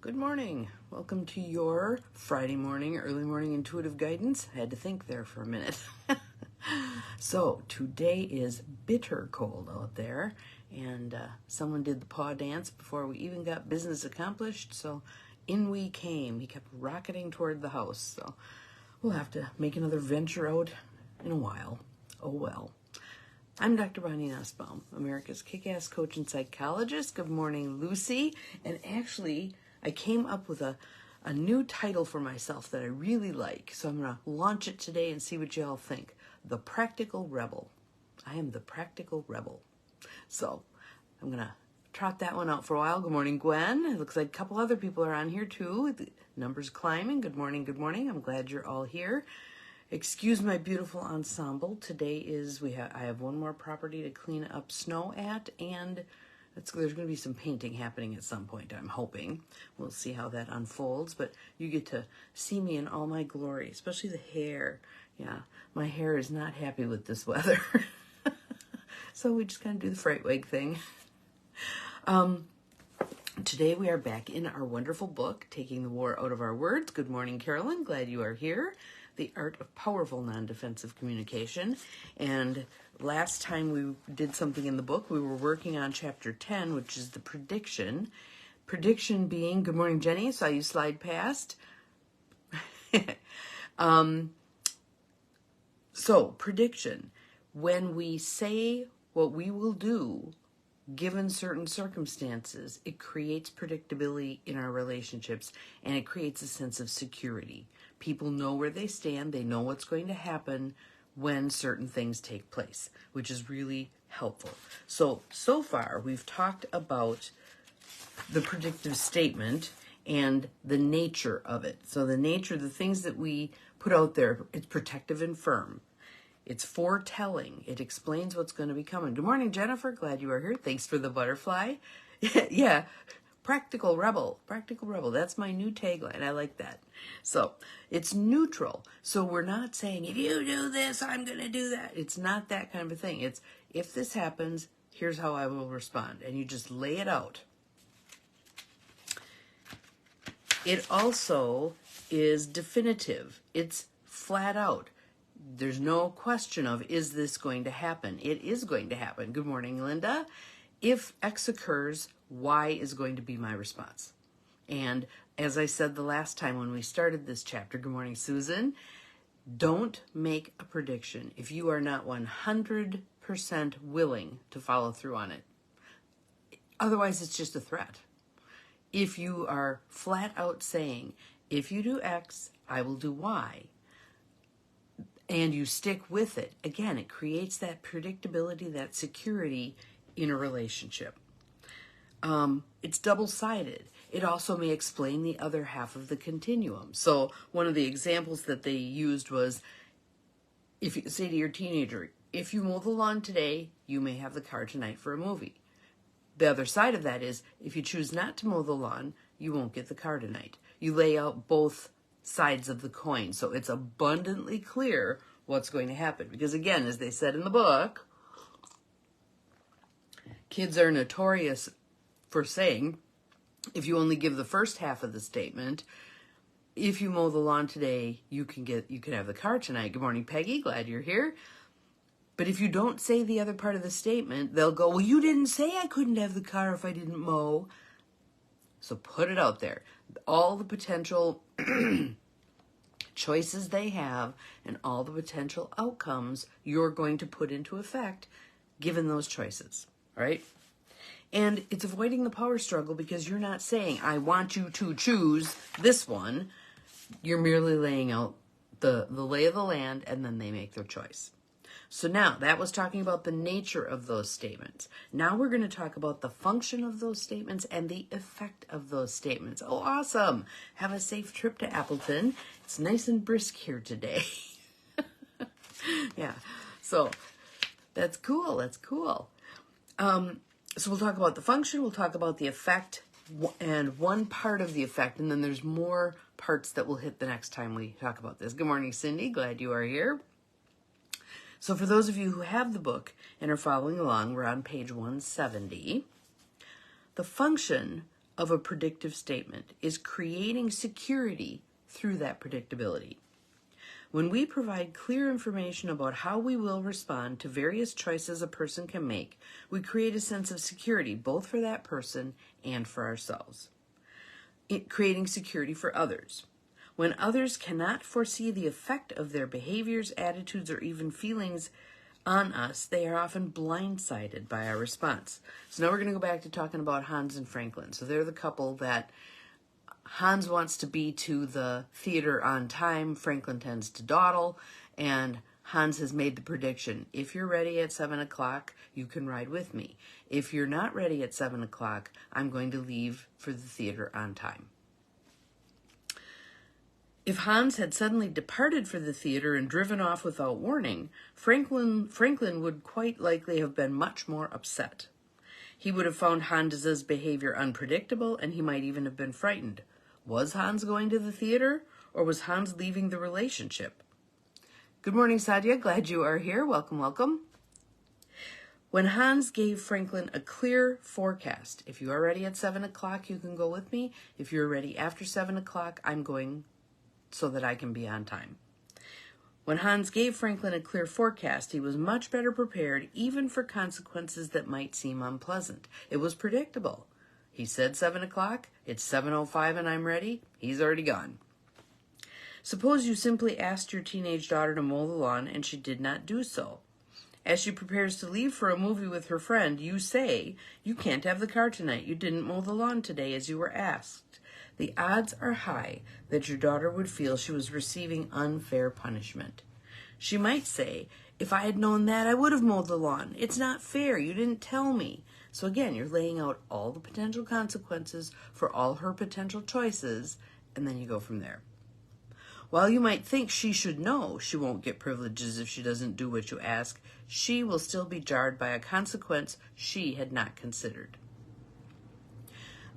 Good morning. Welcome to your Friday morning, early morning intuitive guidance. I had to think there for a minute. So today is bitter cold out there, and someone did the paw dance before we even got business accomplished, so in we came. He kept rocketing toward the house, so we'll have to make another venture out in a while. Oh well. I'm Dr. Bonnie Nussbaum, America's kick-ass coach and psychologist. Good morning, Lucy. And actually, I came up with a new title for myself that I really like. So I'm going to launch it today and see what you all think. The Practical Rebel. I am the Practical Rebel. So I'm going to trot that one out for a while. Good morning, Gwen. It looks like a couple other people are on here too. The number's climbing. Good morning, good morning. I'm glad you're all here. Excuse my beautiful ensemble. Today is I have one more property to clean up snow at, and there's going to be some painting happening at some point, I'm hoping. We'll see how that unfolds, but you get to see me in all my glory, especially the hair. Yeah, my hair is not happy with this weather. So we just kind of do the fright wig thing. Today we are back in our wonderful book, Taking the War Out of Our Words. Good morning, Carolyn. Glad you are here. The Art of Powerful Non-Defensive Communication. And last time we did something in the book, we were working on chapter 10, which is the prediction. Prediction being, good morning, Jenny, saw you slide past. So, prediction. When we say what we will do, given certain circumstances, it creates predictability in our relationships, and it creates a sense of security. People know where they stand. They know what's going to happen when certain things take place, which is really helpful. So far, we've talked about the predictive statement and the nature of it. So the nature, the things that we put out there, it's protective and firm. It's foretelling. It explains what's going to be coming. Good morning, Jennifer. Glad you are here. Thanks for the butterfly. Yeah. Practical Rebel. Practical Rebel. That's my new tagline. I like that. So it's neutral. So we're not saying, if you do this, I'm going to do that. It's not that kind of a thing. It's, if this happens, here's how I will respond. And you just lay it out. It also is definitive. It's flat out. There's no question of, is this going to happen? It is going to happen. Good morning, Linda. If X occurs, Y is going to be my response. And as I said the last time when we started this chapter, good morning, Susan, don't make a prediction if you are not 100% willing to follow through on it. Otherwise, it's just a threat. If you are flat out saying, if you do X, I will do Y, and you stick with it, again, it creates that predictability, that security in a relationship. It's double-sided. It also may explain the other half of the continuum. So one of the examples that they used was, if you say to your teenager, if you mow the lawn today, you may have the car tonight for a movie. The other side of that is, if you choose not to mow the lawn, you won't get the car tonight. You lay out both sides of the coin, so it's abundantly clear what's going to happen. Because again, as they said in the book, kids are notorious for saying, if you only give the first half of the statement, if you mow the lawn today, you can have the car tonight. Good morning, Peggy. Glad you're here. But if you don't say the other part of the statement, they'll go, well, you didn't say I couldn't have the car if I didn't mow. So put it out there. All the potential choices they have and all the potential outcomes you're going to put into effect given those choices, right? And it's avoiding the power struggle because you're not saying, I want you to choose this one. You're merely laying out the lay of the land, and then they make their choice. So now, that was talking about the nature of those statements. Now we're going to talk about the function of those statements and the effect of those statements. Oh, awesome. Have a safe trip to Appleton. It's nice and brisk here today. Yeah, so that's cool. That's cool. So we'll talk about the function, we'll talk about the effect, and one part of the effect, and then there's more parts that we'll hit the next time we talk about this. Good morning, Cindy. Glad you are here. So for those of you who have the book and are following along, we're on page 170. The function of a predictive statement is creating security through that predictability. When we provide clear information about how we will respond to various choices a person can make, we create a sense of security both for that person and for ourselves. Creating security for others. When others cannot foresee the effect of their behaviors, attitudes, or even feelings on us, they are often blindsided by our response. So now we're going to go back to talking about Hans and Franklin. So they're the couple that Hans wants to be to the theater on time. Franklin tends to dawdle, and Hans has made the prediction. If you're ready at 7 o'clock, you can ride with me. If you're not ready at 7 o'clock, I'm going to leave for the theater on time. If Hans had suddenly departed for the theater and driven off without warning, Franklin would quite likely have been much more upset. He would have found Hans's behavior unpredictable, and he might even have been frightened. Was Hans going to the theater, or was Hans leaving the relationship? Good morning, Sadia. Glad you are here. Welcome, welcome. When Hans gave Franklin a clear forecast, if you are ready at 7 o'clock, you can go with me. If you're ready after 7 o'clock, I'm going so that I can be on time. When Hans gave Franklin a clear forecast, he was much better prepared, even for consequences that might seem unpleasant. It was predictable. He said 7 o'clock, it's 7:05 and I'm ready. He's already gone. Suppose you simply asked your teenage daughter to mow the lawn and she did not do so. As she prepares to leave for a movie with her friend, you say, "You can't have the car tonight. You didn't mow the lawn today as you were asked." The odds are high that your daughter would feel she was receiving unfair punishment. She might say, "If I had known that, I would have mowed the lawn. It's not fair. You didn't tell me." So again, you're laying out all the potential consequences for all her potential choices, and then you go from there. While you might think she should know she won't get privileges if she doesn't do what you ask, she will still be jarred by a consequence she had not considered.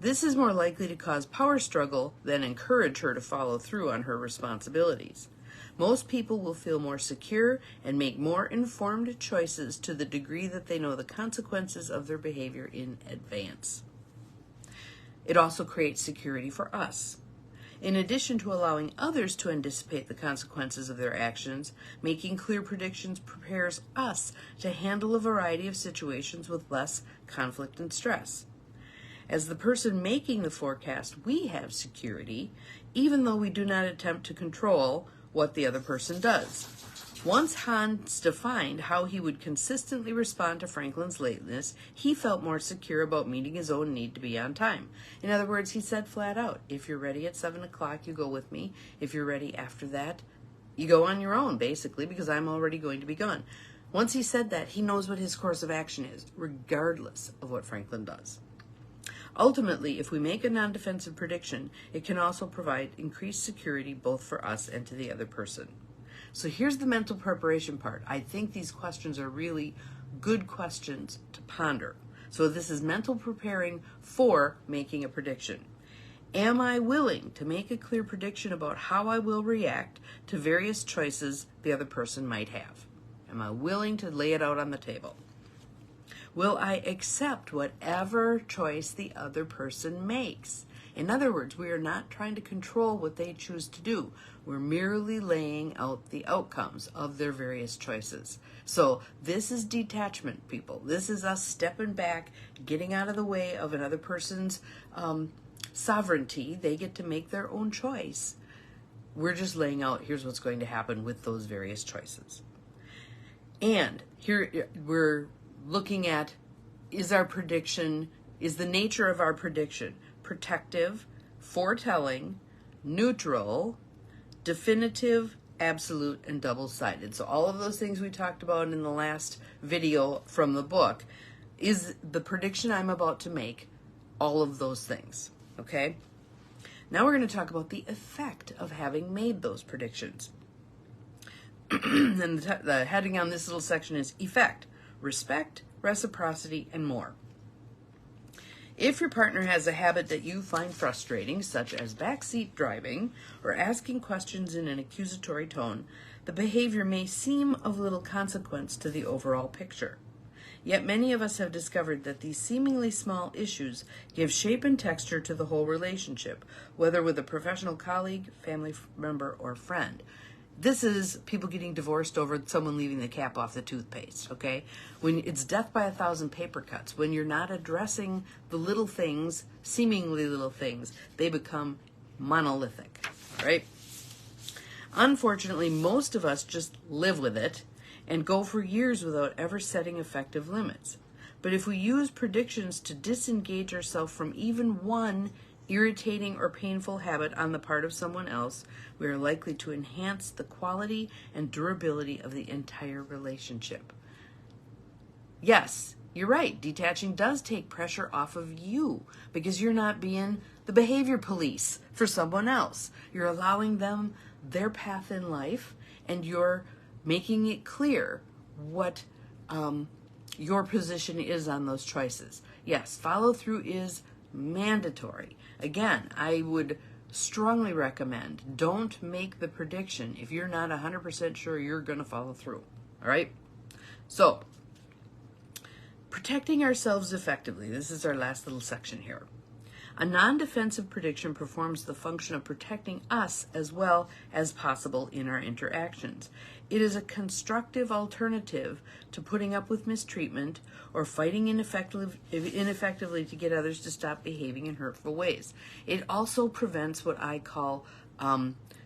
This is more likely to cause power struggle than encourage her to follow through on her responsibilities. Most people will feel more secure and make more informed choices to the degree that they know the consequences of their behavior in advance. It also creates security for us. In addition to allowing others to anticipate the consequences of their actions, making clear predictions prepares us to handle a variety of situations with less conflict and stress. As the person making the forecast, we have security, even though we do not attempt to control what the other person does. Once Hans defined how he would consistently respond to Franklin's lateness, he felt more secure about meeting his own need to be on time. In other words, he said flat out, "If you're ready at 7 o'clock, you go with me. If you're ready after that, you go on your own," basically, because I'm already going to be gone. Once he said that, he knows what his course of action is, regardless of what Franklin does. Ultimately, if we make a non-defensive prediction, it can also provide increased security both for us and to the other person. So here's the mental preparation part. I think these questions are really good questions to ponder. So this is mental preparing for making a prediction. Am I willing to make a clear prediction about how I will react to various choices the other person might have? Am I willing to lay it out on the table? Will I accept whatever choice the other person makes? In other words, we are not trying to control what they choose to do. We're merely laying out the outcomes of their various choices. So this is detachment, people. This is us stepping back, getting out of the way of another person's sovereignty. They get to make their own choice. We're just laying out, here's what's going to happen with those various choices. And here we're looking at, is the nature of our prediction protective, foretelling, neutral, definitive, absolute, and double-sided? So all of those things we talked about in the last video from the book, is the prediction I'm about to make all of those things, okay? Now we're going to talk about the effect of having made those predictions. And the heading on this little section is effect, respect, reciprocity, and more. If your partner has a habit that you find frustrating, such as backseat driving or asking questions in an accusatory tone, the behavior may seem of little consequence to the overall picture. Yet many of us have discovered that these seemingly small issues give shape and texture to the whole relationship, whether with a professional colleague, family member, or friend. This is people getting divorced over someone leaving the cap off the toothpaste, okay? When it's death by 1,000 paper cuts, when you're not addressing the little things, seemingly little things, they become monolithic, right? Unfortunately, most of us just live with it and go for years without ever setting effective limits. But if we use predictions to disengage ourselves from even one irritating or painful habit on the part of someone else, we are likely to enhance the quality and durability of the entire relationship. Yes, you're right. Detaching does take pressure off of you because you're not being the behavior police for someone else. You're allowing them their path in life, and you're making it clear what your position is on those choices. Yes, follow through is mandatory. Again, I would strongly recommend don't make the prediction if you're not 100% sure you're going to follow through. All right? So, protecting ourselves effectively. This is our last little section here. A non-defensive prediction performs the function of protecting us as well as possible in our interactions. It is a constructive alternative to putting up with mistreatment or fighting ineffectively to get others to stop behaving in hurtful ways. It also prevents what I call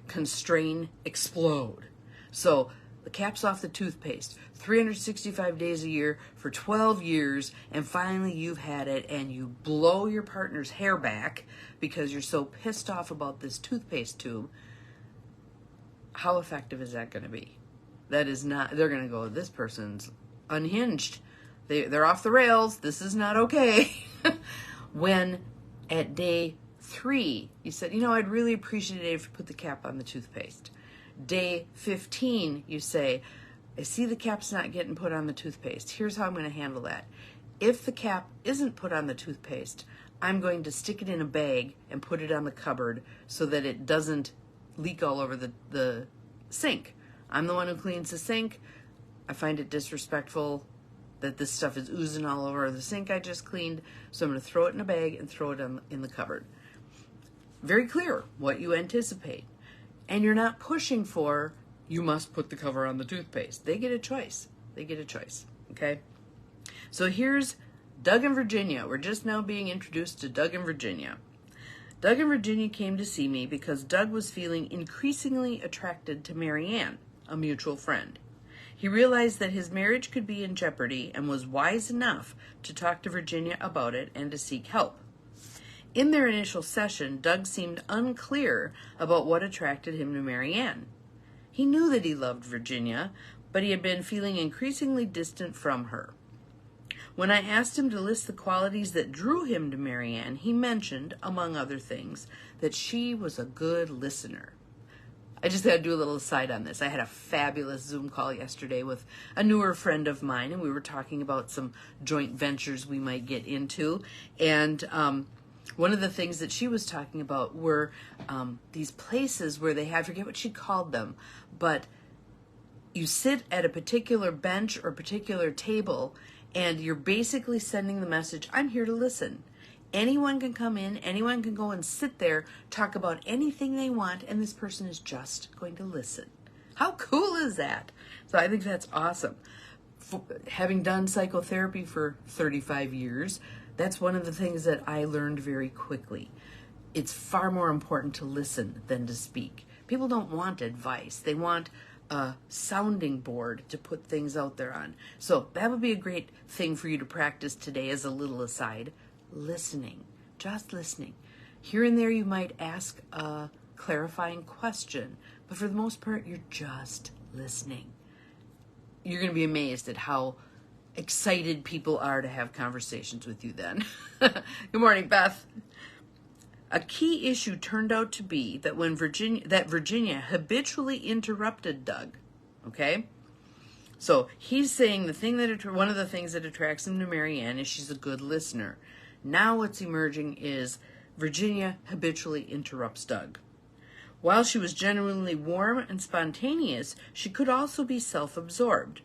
constrain, explode. So the cap's off the toothpaste, 365 days a year for 12 years, and finally you've had it and you blow your partner's hair back because you're so pissed off about this toothpaste tube. How effective is that going to be? That is not, they're going to go, this person's unhinged. They're off the rails. This is not okay. When at day 3, you said, I'd really appreciate it if you put the cap on the toothpaste. Day 15, you say, I see the cap's not getting put on the toothpaste. Here's how I'm going to handle that. If the cap isn't put on the toothpaste, I'm going to stick it in a bag and put it on the cupboard so that it doesn't leak all over the sink. I'm the one who cleans the sink. I find it disrespectful that this stuff is oozing all over the sink I just cleaned, so I'm going to throw it in a bag and throw it in the cupboard. Very clear what you anticipate. And you're not pushing for, you must put the cover on the toothpaste. They get a choice. Okay? So here's Doug and Virginia. We're just now being introduced to Doug and Virginia. Doug and Virginia came to see me because Doug was feeling increasingly attracted to Marianne, a mutual friend. He realized that his marriage could be in jeopardy and was wise enough to talk to Virginia about it and to seek help. In their initial session, Doug seemed unclear about what attracted him to Marianne. He knew that he loved Virginia, but he had been feeling increasingly distant from her. When I asked him to list the qualities that drew him to Marianne, he mentioned, among other things, that she was a good listener. I just got to do a little aside on this. I had a fabulous Zoom call yesterday with a newer friend of mine, and we were talking about some joint ventures we might get into. And one of the things that she was talking about were these places where they have, I forget what she called them, but you sit at a particular bench or particular table, and you're basically sending the message, I'm here to listen. Anyone can come in, anyone can go and sit there, talk about anything they want, and this person is just going to listen. How cool is that? So I think that's awesome. Having done psychotherapy for 35 years, that's one of the things that I learned very quickly. It's far more important to listen than to speak. People don't want advice. They want a sounding board to put things out there on. So that would be a great thing for you to practice today as a little aside. Listening, just listening. Here and there you might ask a clarifying question, but for the most part, you're just listening. You're going to be amazed at how excited people are to have conversations with you then. Good morning, Beth. A key issue turned out to be that Virginia habitually interrupted Doug. Okay? So he's saying one of the things that attracts him to Marianne is she's a good listener. Now what's emerging is Virginia habitually interrupts Doug. While she was genuinely warm and spontaneous, she could also be self-absorbed.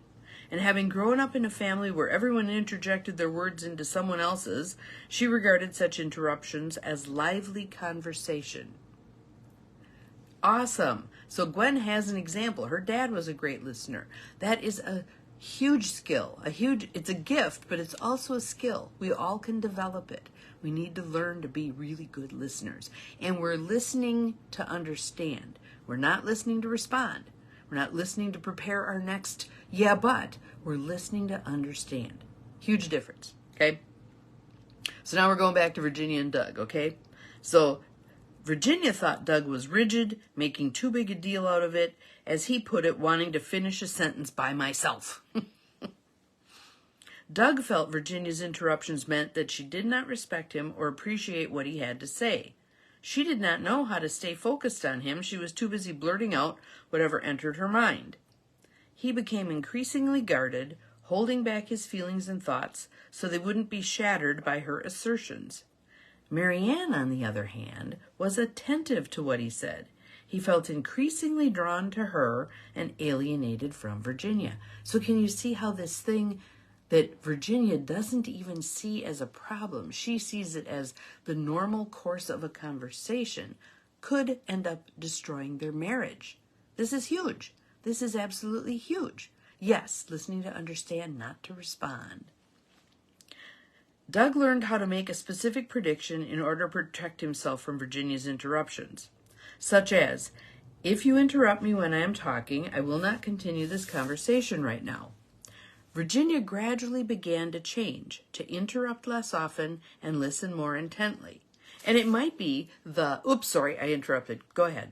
and having grown up in a family where everyone interjected their words into someone else's, she regarded such interruptions as lively conversation. Awesome. So Gwen has an example. Her dad was a great listener. That is a huge skill. It's a gift, but it's also a skill. We all can develop it. We need to learn to be really good listeners. And we're listening to understand. We're not listening to respond. We're not listening to prepare our next yeah, but. We're listening to understand. Huge difference, okay? So now we're going back to Virginia and Doug, okay? So Virginia thought Doug was rigid, making too big a deal out of it, as he put it, wanting to finish a sentence by myself. Doug felt Virginia's interruptions meant that she did not respect him or appreciate what he had to say. She did not know how to stay focused on him. She was too busy blurting out whatever entered her mind. He became increasingly guarded, holding back his feelings and thoughts so they wouldn't be shattered by her assertions. Marianne, on the other hand, was attentive to what he said. He felt increasingly drawn to her and alienated from Virginia. So can you see how this thing that Virginia doesn't even see as a problem, she sees it as the normal course of a conversation, could end up destroying their marriage? This is huge. This is absolutely huge. Yes, listening to understand, not to respond. Doug learned how to make a specific prediction in order to protect himself from Virginia's interruptions, such as, if you interrupt me when I am talking, I will not continue this conversation right now. Virginia gradually began to change, to interrupt less often and listen more intently. And it might be oops, sorry, I interrupted. Go ahead.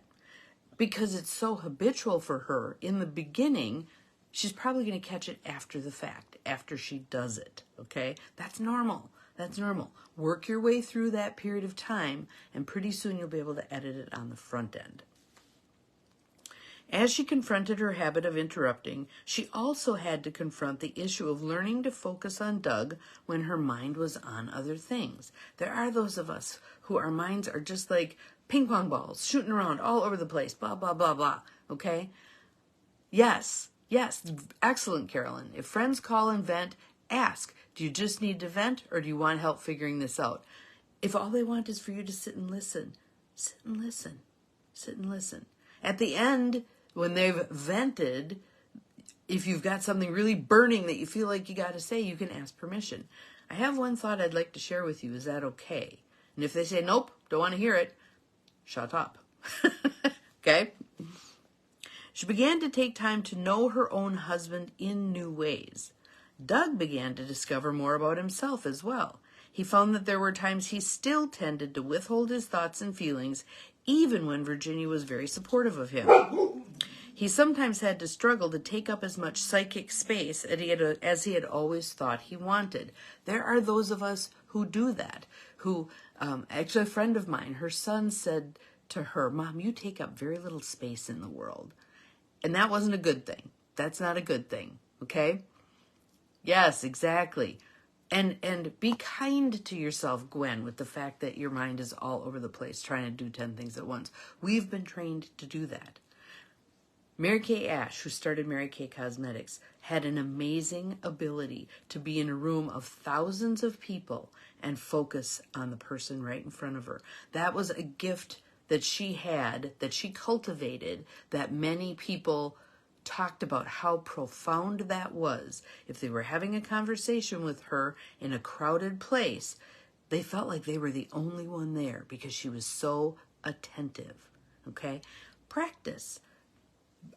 Because it's so habitual for her in the beginning, she's probably going to catch it after the fact, after she does it, okay? That's normal. That's normal. Work your way through that period of time, and pretty soon you'll be able to edit it on the front end. As she confronted her habit of interrupting, she also had to confront the issue of learning to focus on Doug when her mind was on other things. There are those of us who our minds are just like ping pong balls, shooting around all over the place, blah, blah, blah, blah, okay? Yes, excellent, Carolyn. If friends call and vent, ask, do you just need to vent or do you want help figuring this out? If all they want is for you to sit and listen, sit and listen, sit and listen. At the end, when they've vented, if you've got something really burning that you feel like you got to say, you can ask permission. I have one thought I'd like to share with you. Is that okay? And if they say, nope, don't want to hear it, shut up. Okay? She began to take time to know her own husband in new ways. Doug began to discover more about himself as well. He found that there were times he still tended to withhold his thoughts and feelings, even when Virginia was very supportive of him. He sometimes had to struggle to take up as much psychic space as he had always thought he wanted. There are those of us who do that, actually a friend of mine, her son said to her, Mom, you take up very little space in the world. And that wasn't a good thing. That's not a good thing, okay? Yes, exactly. And be kind to yourself, Gwen, with the fact that your mind is all over the place trying to do 10 things at once. We've been trained to do that. Mary Kay Ash, who started Mary Kay Cosmetics, had an amazing ability to be in a room of thousands of people and focus on the person right in front of her. That was a gift that she had, that she cultivated, that many people talked about how profound that was. If they were having a conversation with her in a crowded place, they felt like they were the only one there because she was so attentive, okay? Practice.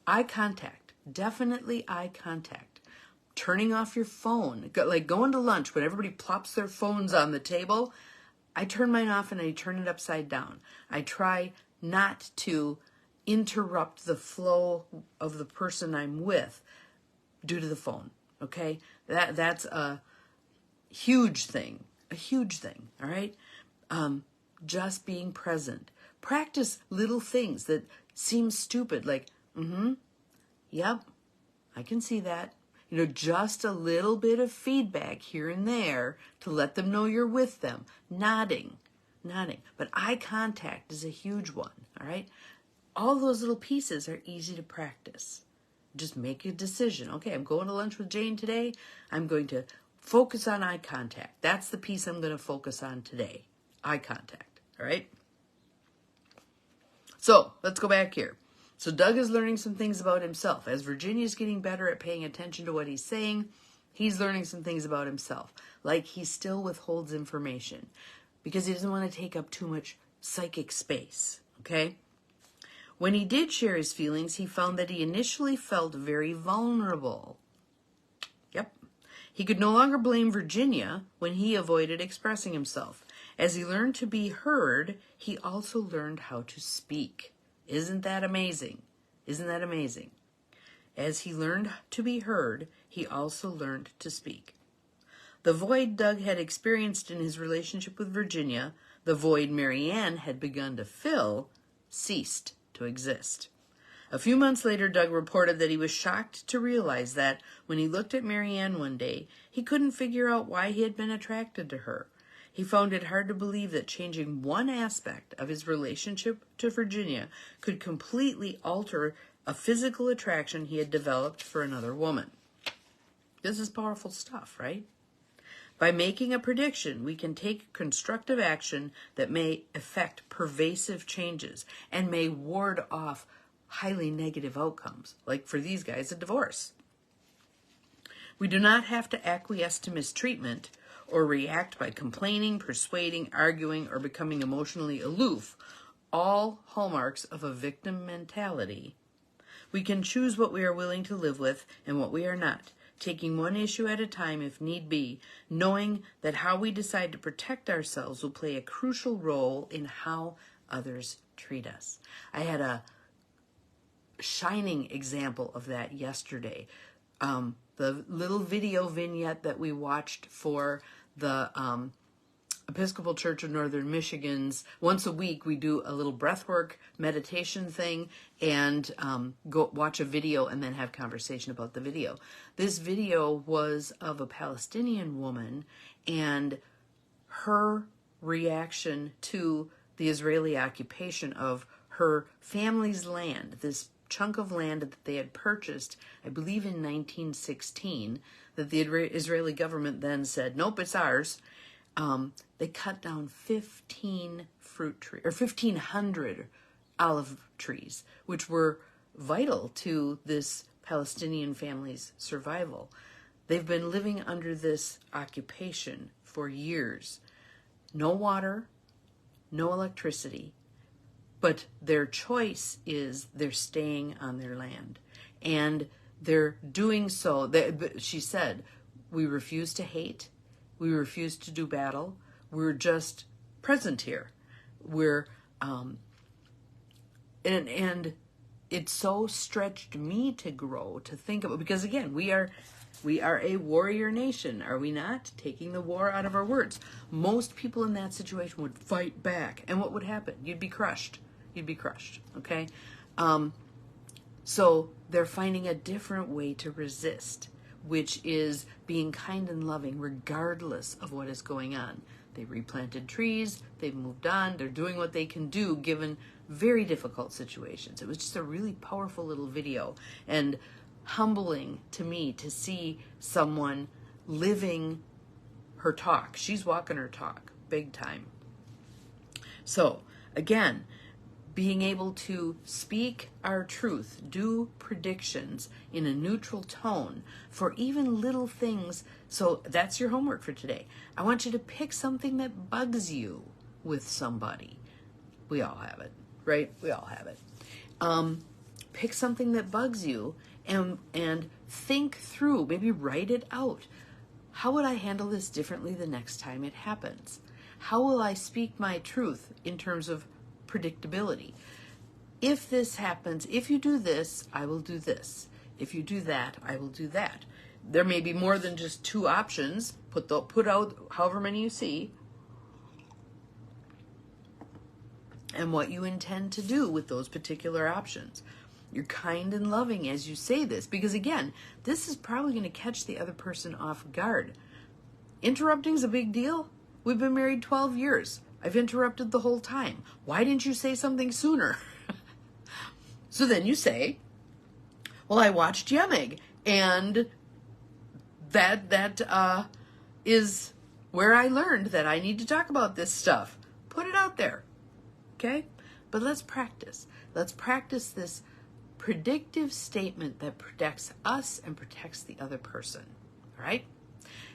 Eye contact, definitely eye contact. Turning off your phone, like going to lunch when everybody plops their phones on the table, I turn mine off and I turn it upside down. I try not to interrupt the flow of the person I'm with due to the phone, okay? That's a huge thing, all right? Just being present. Practice little things that seem stupid, like, yep, I can see that. Just a little bit of feedback here and there to let them know you're with them. Nodding. But eye contact is a huge one, all right? All those little pieces are easy to practice. Just make a decision. Okay, I'm going to lunch with Jane today. I'm going to focus on eye contact. That's the piece I'm going to focus on today. Eye contact, all right? So let's go back here. So Doug is learning some things about himself. As Virginia's getting better at paying attention to what he's saying, he's learning some things about himself. Like he still withholds information because he doesn't want to take up too much psychic space, okay? When he did share his feelings, he found that he initially felt very vulnerable. Yep. He could no longer blame Virginia when he avoided expressing himself. As he learned to be heard, he also learned how to speak. Isn't that amazing? Isn't that amazing? As he learned to be heard, he also learned to speak. The void Doug had experienced in his relationship with Virginia, the void Marianne had begun to fill, ceased to exist. A few months later, Doug reported that he was shocked to realize that when he looked at Marianne one day, he couldn't figure out why he had been attracted to her. He found it hard to believe that changing one aspect of his relationship to Virginia could completely alter a physical attraction he had developed for another woman. This is powerful stuff, right? By making a prediction, we can take constructive action that may effect pervasive changes and may ward off highly negative outcomes, like for these guys, a divorce. We do not have to acquiesce to mistreatment or react by complaining, persuading, arguing, or becoming emotionally aloof, all hallmarks of a victim mentality. We can choose what we are willing to live with and what we are not, taking one issue at a time if need be, knowing that how we decide to protect ourselves will play a crucial role in how others treat us. I had a shining example of that yesterday. The little video vignette that we watched for the Episcopal Church of Northern Michigan's, once a week we do a little breathwork meditation thing and go watch a video and then have conversation about the video. This video was of a Palestinian woman and her reaction to the Israeli occupation of her family's land, this chunk of land that they had purchased, I believe in 1916, that the Israeli government then said, nope, it's ours. They cut down 1,500 olive trees, which were vital to this Palestinian family's survival. They've been living under this occupation for years. No water, no electricity, but their choice is they're staying on their land. And they're doing so. She said, we refuse to hate. We refuse to do battle. We're just present here. We're, and it so stretched me to grow, to think about, because again, we are a warrior nation, are we not? Taking the war out of our words. Most people in that situation would fight back. And what would happen? You'd be crushed. You'd be crushed, okay? So they're finding a different way to resist, which is being kind and loving regardless of what is going on. They replanted trees, they've moved on, they're doing what they can do given very difficult situations. It was just a really powerful little video and humbling to me to see someone living her talk. She's walking her talk big time. So again, being able to speak our truth, do predictions in a neutral tone for even little things. So that's your homework for today. I want you to pick something that bugs you with somebody. We all have it, right? We all have it. Pick something that bugs you and think through, maybe write it out. How would I handle this differently the next time it happens? How will I speak my truth in terms of predictability? If this happens, if you do this, I will do this. If you do that, I will do that. There may be more than just two options. Put out however many you see, and what you intend to do with those particular options. You're kind and loving as you say this, because again, this is probably going to catch the other person off guard. Interrupting is a big deal. We've been married 12 years. I've interrupted the whole time. Why didn't you say something sooner? So then you say, Well, I watched YEMIG, and that is where I learned that I need to talk about this stuff. Put it out there, okay? But let's practice. Let's practice this predictive statement that protects us and protects the other person, all right?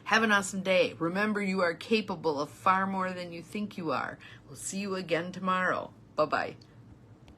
Have an awesome day. Remember, you are capable of far more than you think you are. We'll see you again tomorrow. Bye-bye.